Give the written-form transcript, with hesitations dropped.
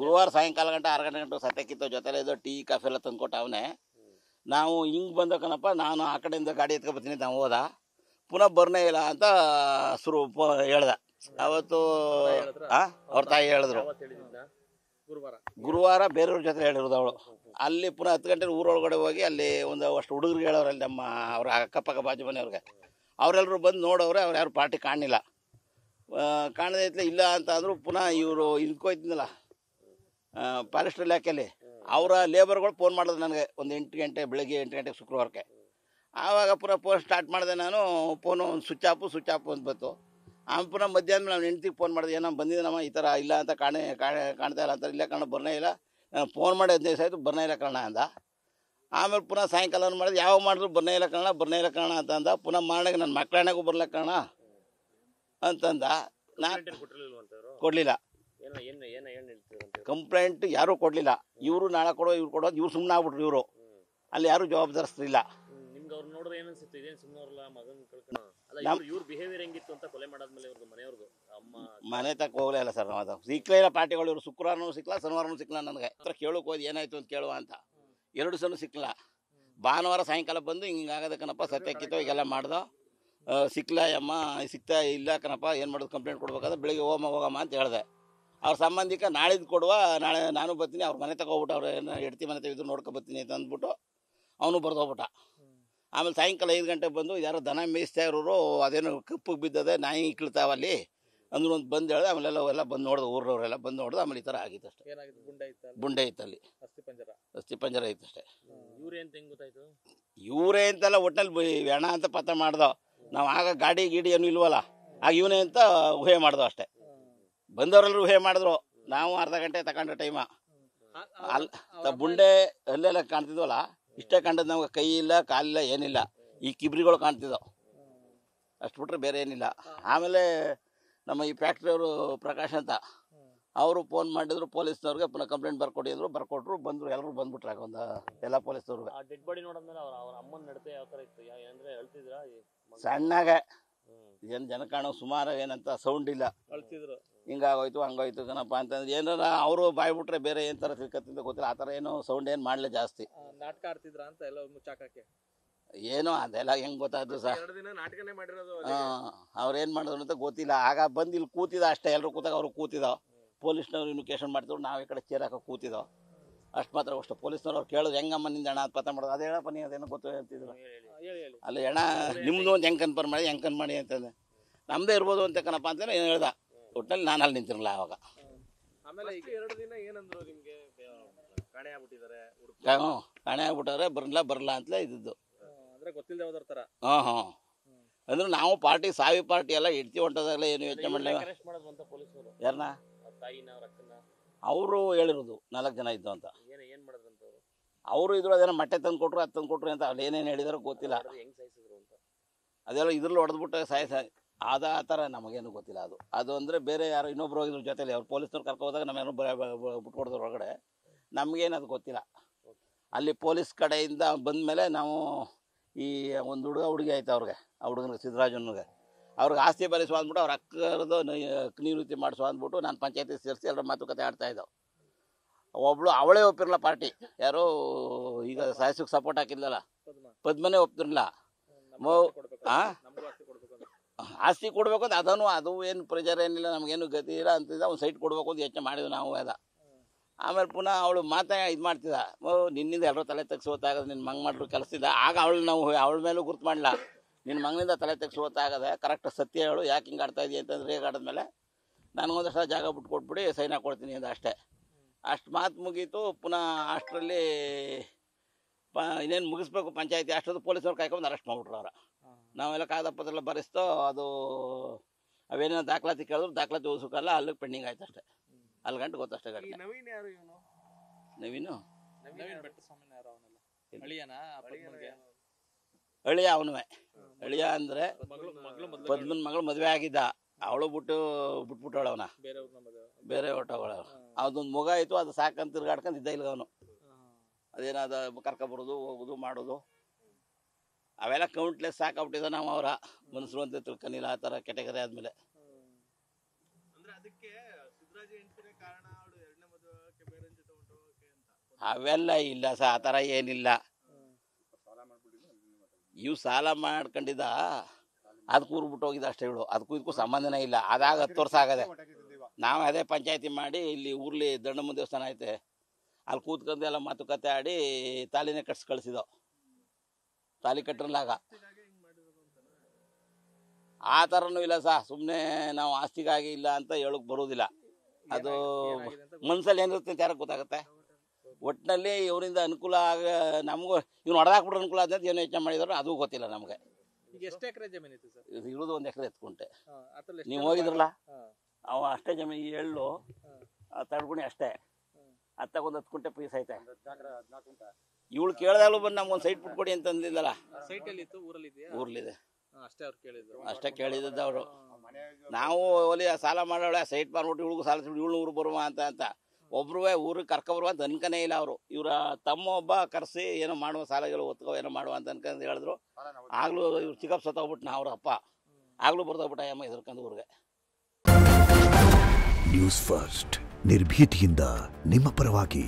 ಗುರುವಾರ ಸಾಯಂಕಾಲ ಗಂಟೆ 6 ಗಂಟೆ ಗಂಟೆ ಸತ್ಯಕ್ಕಿತ್ತು ಜೊತೆಲೆ ಇದು ಟೀ ಕಾಫಿ ಎಲ್ಲ ತಂದ್ಕೊಟ್ಟು ಅವನೇ. ನಾವು ಹಿಂಗೆ ಬಂದ ಕಣಪ್ಪ, ನಾನು ಆ ಕಡೆಯಿಂದ ಗಾಡಿ ಎತ್ಕೊ ಬರ್ತೀನಿ ನಾವು ಹೋದ, ಪುನಃ ಬರ್ನೇ ಇಲ್ಲ ಅಂತ ಹೇಳ್ದ. ಅವತ್ತು ಅವ್ರ ತಾಯಿ ಹೇಳಿದ್ರು. ಗುರುವಾರ ಬೇರೆಯವ್ರ ಜೊತೆ ಹೇಳಿರೋದು ಅವಳು. ಅಲ್ಲಿ ಪುನಃ 10 ಗಂಟೆ ಊರೊಳಗಡೆ ಹೋಗಿ ಅಲ್ಲಿ ಒಂದು ಅಷ್ಟು ಹುಡುಗರಿಗೆ ಹೇಳೋರು, ಅಲ್ಲಿ ನಮ್ಮ ಅವ್ರ ಅಕ್ಕಪಕ್ಕ ಬಾಜು ಮನೆಯವ್ರಿಗೆ. ಅವರೆಲ್ಲರೂ ಬಂದು ನೋಡೋರೆ, ಅವ್ರು ಯಾರು ಪಾರ್ಟಿ ಕಾಣಲಿಲ್ಲ. ಕಾಣದೇ ಇತ್ತಲೇ ಇಲ್ಲ ಅಂತ ಅಂದರು. ಪುನಃ ಇವರು ಇದಕ್ಕೋಯ್ತಿದ್ದಲ್ಲ ಫಾರೆಸ್ಟ್ ಇಲಾಖೆಯಲ್ಲಿ, ಅವರ ಲೇಬರ್ಗಳು ಫೋನ್ ಮಾಡಿದ್ರು ನನಗೆ ಒಂದು 8 ಗಂಟೆ, ಬೆಳಗ್ಗೆ 8 ಗಂಟೆಗೆ ಶುಕ್ರವಾರಕ್ಕೆ. ಆವಾಗ ಪುನಃ ಫೋನ್ ಸ್ಟಾರ್ಟ್ ಮಾಡಿದೆ ನಾನು. ಫೋನು ಒಂದು ಸ್ವಿಚ್ ಆಫು ಅಂತ ಬಂತು. ಆಮೇಲೆ ಪುನಃ ಮಧ್ಯಾಹ್ನ ನಾನು ಹೆಂಡ್ತಿಗೆ ಫೋನ್ ಮಾಡಿದೆ, ಏನೋ ಬಂದಿದ್ದೀನಮ್ಮ, ಈ ಥರ ಇಲ್ಲ ಅಂತ ಕಾಣ್ತಾ ಇಲ್ಲ ಅಂತ. ಇಲ್ಲ ಕಣ, ಬರ್ನೇ ಇಲ್ಲ, ನಾನು ಫೋನ್ ಮಾಡಿ 15 ದಿವಸ ಆಯಿತು, ಬರ್ನೇ ಇಲ್ಲ ಕಣ ಅಂದ. ಆಮೇಲೆ ಪುನಃ ಸಾಯಂಕಾಲ ಮಾಡಿದ್ರೆ ಯಾವ ಮಾಡಿದ್ರು ಬರ್ನೇ ಇಲ್ಲ ಕಣ ಅಂತ ಅಂದ. ಪುನಃ ಮಾರನೆಗೆ ನನ್ನ ಮಕ್ಕಳಣ್ಣಗೂ ಬರ್ಲ ಕಣ ಅಂತಂದ. ನಾನು ಕೊಡಲಿಲ್ಲ, ಕಂಪ್ಲೇಂಟ್ ಯಾರೂ ಕೊಡಲಿಲ್ಲ. ಇವರು ನಾಳೆ ಕೊಡೋ, ಇವ್ರು ಕೊಡೋದು, ಇವ್ರು ಸುಮ್ಮನೆ ಆಗ್ಬಿಟ್ರು. ಇವರು ಅಲ್ಲಿ ಯಾರೂ ಜವಾಬ್ದಾರಿಸ್ತಿಲ್ಲ. ಮನೆ ತಕ್ಕ ಹೋಗ್ಲೇ ಇಲ್ಲ ಸರ್. ನಾವು ಅದು ಸಿಕ್ಕಲೇ ಇಲ್ಲ ಪಾರ್ಟಿಗಳು. ಇವರು ಶುಕ್ರವಾರನೂ ಸಿಕ್ಕಲ್ಲ, ಶನಿವಾರನೂ ಸಿಕ್ಕಲ್ಲ. ನನಗೆ ಹತ್ರ ಕೇಳೋಕೆ ಹೋಗಿ ಏನಾಯ್ತು ಅಂತ ಕೇಳುವ ಅಂತ 2 ಸಲ ಸಿಕ್ಕಲ್ಲ. ಭಾನುವಾರ ಸಾಯಂಕಾಲ ಬಂದು ಹಿಂಗಾಗದೆ ಕಣಪ್ಪ, ಸತ್ಯಕ್ಕಿತ್ತು, ಈಗೆಲ್ಲ ಮಾಡ್ದೋ, ಸಿಕ್ಕಲ್ಲ ಅಮ್ಮ, ಸಿಗ್ತಾ ಇಲ್ಲ ಕಣಪ್ಪ, ಏನು ಮಾಡೋದು, ಕಂಪ್ಲೇಂಟ್ ಕೊಡ್ಬೇಕಾದ್ರೆ ಬೆಳಿಗ್ಗೆ ಹೋಗಮ್ಮ ಅಂತ ಹೇಳಿದೆ. ಅವ್ರ ಸಂಬಂಧಿಕ ನಾಳಿದ್ದು ಕೊಡುವ, ನಾಳೆ ನಾನು ಬರ್ತೀನಿ, ಅವ್ರ ಮನೆ ತಗೋಬಿಟ್ಟು, ಅವ್ರು ಏನು ಹೆಡ್ತಿ ಮನೆ ತೆಗೆದು ನೋಡ್ಕೊ ಬರ್ತೀನಿ ಅಂತ ಅಂದ್ಬಿಟ್ಟು ಅವನು ಬರ್ದೋಗ್ಬಿಟ್ಟ. ಆಮೇಲೆ ಸಾಯಂಕಾಲ 5 ಗಂಟೆಗೆ ಬಂದು ಯಾರೋ ದನ ಮೇಯಿಸ್ತಾ ಇರೋರು, ಅದೇನು ಕಪ್ಪಿಗೆ ಬಿದ್ದದೆ, ನಾಯಿ ಇಕ್ಳ್ತಾವಲ್ಲಿ ಅಂದ್ರು ಒಂದು ಬಂದು ಹೇಳಿದೆ. ಆಮೇಲೆ ಎಲ್ಲ ಬಂದು ನೋಡ್ದು, ಊರವರೆಲ್ಲ ಬಂದು ನೋಡ್ದು. ಆಮೇಲೆ ಈ ಥರ ಆಗಿತ್ತು ಅಷ್ಟೇ. ಗುಂಡೆ ಇತ್ತು ಅಲ್ಲಿ, ಅಸ್ಥಿ ಪಂಜರ ಇತ್ತು ಅಷ್ಟೇ. ಇವರೇ ಅಂತಲ್ಲ, ಒಟ್ಟಿನಲ್ಲಿ ಹೆಣ ಅಂತ ಪತ್ತೆ ಮಾಡ್ದೋ ನಾವು. ಆಗ ಗಾಡಿ ಏನು ಇಲ್ವಲ್ಲ, ಆಗ ಇವನೇ ಅಂತ ಊಹೆ ಮಾಡ್ದೋ ಅಷ್ಟೇ. ಬಂದವರೆಲ್ಲರೂ ಊಹೆ ಮಾಡಿದ್ರು. ನಾವು ಅರ್ಧ ಗಂಟೆ ತಗೊಂಡ ಟೈಮ ಬುಂಡೆ ಅಲ್ಲೆಲ್ಲ ಕಾಣ್ತಿದ್ವಲ್ಲ, ಇಷ್ಟೇ ಕಂಡದ್ದು. ನಮ್ಗೆ ಕೈ ಇಲ್ಲ, ಕಾಲಿಲ್ಲ, ಏನಿಲ್ಲ. ಈ ಕಿಬ್ರಿಗಳು ಕಾಣ್ತಿದ್ದವು, ಅಷ್ಟು ಬಿಟ್ರೆ ಬೇರೆ ಏನಿಲ್ಲ. ಆಮೇಲೆ ನಮ್ಮ ಈ ಫ್ಯಾಕ್ಟ್ರಿಯವರು ಪ್ರಕಾಶ್ ಅಂತ, ಅವರು ಫೋನ್ ಮಾಡಿದ್ರು ಪೊಲೀಸ್ನವ್ರಿಗೆ, ಪುನಃ ಕಂಪ್ಲೇಂಟ್ ಬರ್ಕೊಡಿ ಅಂದರು. ಬರ್ಕೊಟ್ರು, ಬಂದರು, ಎಲ್ಲರೂ ಬಂದ್ಬಿಟ್ರಾಗ ಒಂದು ಎಲ್ಲ ಪೊಲೀಸ್ನವ್ರಿಗೆ. ಸಣ್ಣಗೆ ಏನು ಜನ ಕಾಣೋ, ಸುಮಾರು ಏನಂತ ಸೌಂಡ್ ಇಲ್ಲ, ಹಿಂಗಾಗೋಯ್ತು ಹಂಗೋಯ್ತು ಕಣಪ್ಪ ಅಂತಂದ್ರೆ ಏನಾರ ಅವರು ಬಾಯ್ ಬಿಟ್ರೆ ಬೇರೆ ಏನು ಥರ ತಿಳ್ಕತ್ತಿಂದ ಗೊತ್ತಿಲ್ಲ. ಆ ಥರ ಏನೋ ಸೌಂಡ್ ಏನು ಮಾಡಲೇ ಜಾಸ್ತಿ. ನಾಟಕ ಆಡ್ತಿದ್ರ ಅಂತ ಎಲ್ಲ ಮುಚ್ಚಾಕಕ್ಕೆ ಏನೋ ಅದೆಲ್ಲ ಹೆಂಗೆ ಗೊತ್ತಾಯ್ತು ಸರ್. ಅವ್ರೇನು ಮಾಡಿದ್ರು ಅಂತ ಗೊತ್ತಿಲ್ಲ. ಆಗ ಬಂದು ಇಲ್ಲಿ ಕೂತಿದ ಅಷ್ಟೇ, ಎಲ್ಲರೂ ಕೂತಾಗ ಅವರು ಕೂತಿದ್ದೋ. ಪೊಲೀಸ್ನವ್ರು ಇನ್ವಿಕೇಶನ್ ಮಾಡ್ತಿದ್ರು, ನಾವು ಈ ಕಡೆ ಚೇರ್ ಹಾಕೋ ಕೂತಿದ್ದೋ ಅಷ್ಟು ಮಾತ್ರ. ಅಷ್ಟು ಪೊಲೀಸ್ನವ್ರು ಅವ್ರು ಕೇಳೋದು, ಹೆಂಗಮ್ಮ ನಿಂದ ಹಣ ಪತ್ತೆ ಮಾಡೋದು, ಅದೇ ಹೇಳಪ್ಪ ನೀ, ಅದೇನೋ ಗೊತ್ತು ಹೇಳ್ತಿದ್ರು. ಅಲ್ಲಿ ಹೆಣ ನಿಮ್ಮದು ಒಂದು ಹೆಂಗೆ ಕನ್ಫರ್ಮ್ ಮಾಡಿ ಅಂತಂದೆ. ನಮ್ಮದೇ ಇರ್ಬೋದು ಅಂತ ಕಣಪ್ಪ ಅಂತ ಏನು ಹೇಳ್ದ. ಒಟ್ಟಿನಲ್ಲಿ ನಾನು ಅಲ್ಲಿ ನಿಂತಿರಲ್ಲ ಆವಾಗ. ಕಾಣೆ ಆಗ್ಬಿಟ್ಟವ್ರೆ, ಬರಲ್ಲ ಅಂತಲೇ ಇದ್ದಿದ್ದು. ಹಾಂ ಅಂದ್ರೆ ನಾವು ಪಾರ್ಟಿ, ಸಾವಿ ಪಾರ್ಟಿ ಎಲ್ಲ ಇಡ್ತಿ ಹೊಂಟದಾಗಲೇ ಏನು ಯೋಚನೆ ಮಾಡಲಿಲ್ಲ. ಯಾರನ್ನ ಅವರು ಹೇಳಿರೋದು 4 ಜನ ಇದ್ದು ಅಂತ. ಅವರು ಇದ್ರು, ಅದೇನೋ ಮೊಟ್ಟೆ ತಂದು ಕೊಟ್ರು, ಅದು ತಂದು ಕೊಟ್ರು ಅಂತ ಅಲ್ಲಿ ಏನೇನು ಹೇಳಿದಾರೋ ಗೊತ್ತಿಲ್ಲ. ಅದೆಲ್ಲ ಇದ್ರಲ್ಲಿ ಹೊಡೆದ್ಬಿಟ್ಟು ಆ ಥರ ನಮಗೇನು ಗೊತ್ತಿಲ್ಲ. ಅದು ಅಂದರೆ ಬೇರೆ ಯಾರು ಇನ್ನೊಬ್ರು ಹೋಗಿದ್ರ ಜೊತೆಲಿ, ಅವ್ರು ಪೊಲೀಸ್ನವ್ರು ಕರ್ಕೊ ಹೋದಾಗ ನಮ್ಮೇನೋ ಬಿಟ್ಕೊಡ್ದ್ರು ಹೊರಗಡೆ. ನಮಗೇನು ಅದು ಗೊತ್ತಿಲ್ಲ. ಅಲ್ಲಿ ಪೊಲೀಸ್ ಕಡೆಯಿಂದ ಬಂದಮೇಲೆ ನಾವು ಈ ಒಂದು ಹುಡುಗಿ ಆಯ್ತು ಅವ್ರಿಗೆ, ಆ ಹುಡುಗನಿಗೆ ಸಿದ್ದರಾಜನಿಗೆ, ಅವ್ರಿಗೆ ಆಸ್ತಿ ಬರೆಸುವ ಅಂದ್ಬಿಟ್ಟು ಅವ್ರ ಅಕ್ಕರದು ನಿವೃತ್ತಿ ಮಾಡಿಸುವ ಅಂದ್ಬಿಟ್ಟು ನಾನು ಪಂಚಾಯತಿ ಸೇರಿಸಿ ಎಲ್ಲರ ಮಾತುಕತೆ ಆಡ್ತಾಯಿದ್ದವು. ಒಬ್ಬಳು ಅವಳೇ ಒಪ್ಪಿರಲ್ಲ ಪಾರ್ಟಿ, ಯಾರೋ ಈಗ ಸಾಯಸಕ್ಕೆ ಸಪೋರ್ಟ್ ಹಾಕಿದ್ಲಲ್ಲ ಪದ್ಮನೇ ಒಪ್ತಿರಲಿಲ್ಲ. ಆಸ್ತಿ ಕೊಡಬೇಕು ಅಂತ ಅದು ಏನು ಪ್ರೆಜರ್ ಏನಿಲ್ಲ, ನಮಗೇನು ಗತಿ ಇಲ್ಲ ಅಂತಿದ್ದ. ಒಂದು ಸೈಟ್ ಕೊಡಬೇಕು ಅಂತ ಯೋಚನೆ ಮಾಡಿದ್ವಿ ನಾವು ಅದ. ಆಮೇಲೆ ಪುನಃ ಅವಳು ಇದು ಮಾಡ್ತಿದ್ದ, ನಿನ್ನಿಂದ ಎಲ್ಲರೂ ತಲೆ ತೆಗ್ಸೋತಾಗದೆ, ನಿನ್ನ ಮಂಗ ಮಾಡ್ರು ಕೆಲಸದಿದ್ದ. ಆಗ ನಾವು ಅವಳ ಮೇಲೂ ಗುರ್ತು ಮಾಡಲಿಲ್ಲ, ನಿನ್ನ ಮಗನಿಂದ ತಲೆ ತೆಗ್ಸೋತಾಗದೆ, ಕರೆಕ್ಟ್ ಸತ್ಯ ಹೇಳು, ಯಾಕೆ ಹಿಂಗೆ ಆಡ್ತಾ ಇದೀಯ ಅಂತಂದ್ರೆ ರೇಗಾಡಿದ್ಮೇಲೆ ನನಗೊಂದಷ್ಟು ಜಾಗ ಬಿಟ್ಕೊಟ್ಬಿಡಿ, ಸೈನ್ ಹಾಕ್ಕೊಡ್ತೀನಿ ಅಂತ ಅಷ್ಟೇ. ಅಷ್ಟು ಮಾತು ಮುಗೀತು. ಪುನಃ ಅಷ್ಟರಲ್ಲಿ ಇನ್ನೇನು ಮುಗಿಸ್ಬೇಕು ಪಂಚಾಯತಿ, ಅಷ್ಟೊಂದು ಪೊಲೀಸವ್ರು ಕಾಯ್ಕೊಂಡು ಅರೆಸ್ಟ್ ಮಾಡಿಬಿಟ್ರು ಅವ್ರ. ನಾವೆಲ್ಲ ಕಾಗದ ಪತ್ರ ಬರೆಸ್ತೋ, ಅದು ಅವೇನೇನೋ ದಾಖಲಾತಿ ಕೇಳಿದ್ರು, ದಾಖಲಾತಿ ಓದಿಸೋಕಲ್ಲ, ಅಲ್ಲಿಗೆ ಪೆಂಡಿಂಗ್ ಆಯ್ತು ಅಷ್ಟೇ. ಅಲ್ಲಿ ಗಂಟೆ ಗೊತ್ತಷ್ಟೇ ಘಟನೆ. ನವೀನು ಅಳಿಯ, ಅವನುವೆ ಅಳಿಯ ಅಂದರೆ ಪದ್ಮನ ಮಗಳು ಮದುವೆ ಆಗಿದ್ದ. ಅವಳು ಬಿಟ್ಬಿಟ್ಟವಳು ಅವನ, ಬೇರೆ ಹೊಟ್ಟವಳ. ಅದೊಂದು ಮಗ ಆಯಿತು, ಅದು ಸಾಕಂತ ತಿರ್ಗಾಡ್ಕೊಂಡು ಇದ್ದ ಇಲ್ಲ ಅವನು. ಅದೇನಾದ ಕರ್ಕೊಬರೋದು, ಹೋಗೋದು, ಮಾಡೋದು, ಅವೆಲ್ಲ ಕೌಂಟ್ಲೆಸ್ ಸಾಕಾಗ್ಬಿಟ್ಟಿದ್ದ. ನಾವು ಅವರ ಮನಸ್ಸು ಅಂತ ತಿಳ್ಕೊಂಡಿಲ್ಲ ಆ ಥರ ಕೆಟಗರಿ ಆದಮೇಲೆ. ಅವೆಲ್ಲ ಇಲ್ಲ ಸರ್, ಆ ಥರ ಏನಿಲ್ಲ. ಇವು ಸಾಲ ಮಾಡ್ಕೊಂಡಿದ್ದ ಅದಕ್ಕೆ ಊರ್ಬಿಟ್ಟು ಹೋಗಿದ್ದ ಅಷ್ಟೇ. ಹೇಳು ಅದಕ್ಕೂ ಇದಕ್ಕೂ ಸಂಬಂಧನೇ ಇಲ್ಲ. ಅದಾಗ 10 ವರ್ಷ ಆಗದೆ. ನಾವು ಅದೇ ಪಂಚಾಯತಿ ಮಾಡಿ ಇಲ್ಲಿ ಊರ್ಲಿ ದಂಡಮ್ಮ ದೇವಸ್ಥಾನ ಐತೆ, ಅಲ್ಲಿ ಕೂತ್ಕೊಂಡು ಎಲ್ಲ ಮಾತುಕತೆ ಆಡಿ ತಾಲಿನೇ ಕಟ್ಸಿ ಕಳಿಸಿದೋ. ತಾಲಿ ಕಟ್ಟರಲಾಗ ಆ ಥರನೂ ಇಲ್ಲ ಸರ್. ಸುಮ್ಮನೆ ನಾವು ಆಸ್ತಿಗಾಗಿ ಇಲ್ಲ ಅಂತ ಹೇಳಕ್ ಬರೋದಿಲ್ಲ. ಅದು ಮನ್ಸಲ್ಲಿ ಏನಿರುತ್ತೆ ಅಂತ ಯಾರಿಗೆ ಗೊತ್ತಾಗುತ್ತೆ. ಒಟ್ಟಿನಲ್ಲಿ ಇವರಿಂದ ಅನುಕೂಲ ಆಗ ನಮಗೂ ಇವ್ನು ಹೊಡೆದಾಕ್ಬಿಟ್ರೆ ಅನುಕೂಲ ಆದ ಏನು ಯೋಚನೆ ಮಾಡಿದ್ರು ಅದು ಗೊತ್ತಿಲ್ಲ ನಮಗೆ. ಈಗ ಎಷ್ಟು ಎಕರೆ ಜಮೀನು ಇತ್ತು ಸರ್? ಇದು ಇರೋದು 1 ಎಕರೆ ಎತ್ಕೊಂಡೆ. ನೀವು ಹೋಗಿದ್ರಲ್ಲ, ಅವ ಅಷ್ಟೇ ಜಮೀನು ಎಳ್ಳು ತಡ್ಗುಣಿ ಅಷ್ಟೇ. ಅತ್ತಾಗೊಂದು 10 ಕುಂಟೆ ಪೀಸ್ ಐತೆ. ಇವಳು ಕೇಳಿದಾಗಲೂ ಬಂದು ನಮ್ಗೊಂದು ಸೈಟ್ ಬಿಟ್ಕೊಡಿ ಅಂತ ಅಂದಿದ್ದಲ್ಲ. ಸೈಟ್ ಎಲ್ಲಿ ಇತ್ತು? ಊರಲ್ಲಿ ಇದೆಯಾ? ಊರ್ಲಿದೆ. ಅಷ್ಟೇ ಅವ್ರು ಕೇಳಿದ್ರು. ಅಷ್ಟೇ ಕೇಳಿದ್ದದ್ದು ಅವರು. ನಾವು ಒಲಿ ಸಾಲ ಮಾಡೋಳೆ ಸೈಟ್ ಮಾರ್ಬಿಟ್ಟು ಇವಳಿಗೂ ಸಾಲ ಇವಳು ಊರು ಬರುವ ಅಂತ ಒಬ್ರು ಊರಿಗೆ ಕರ್ಕೊಬರುವ ಅಂತ ಅನ್ಕನೇ ಇಲ್ಲ ಅವರು. ಇವರ ತಮ್ಮ ಒಬ್ಬ ಕರೆಸಿ ಏನೋ ಮಾಡುವ ಸಾಲಗಳು ಒತ್ಕೋ ಏನೋ ಮಾಡುವ ಅಂತ ಅನ್ಕೊಂಡು ಹೇಳಿದ್ರು. ಆಗ್ಲೂ ಇವ್ರು ಚಿಕ್ಕಪ್ಪ ಸತ್ತೋಗ್ಬಿಟ್ಟು ಅವ್ರ ಅಪ್ಪ ಆಗ್ಲೂ ಬರ್ದೋಗ್ಬಿಟ್ಟ ಅಮ್ಮ ಎದುರ್ಕೊಂಡು ಊರಿಗೆ. ನ್ಯೂಸ್ ಫಸ್ಟ್ ನಿರ್ಭೀತಿಯಿಂದ ನಿಮ್ಮ ಪರವಾಗಿ.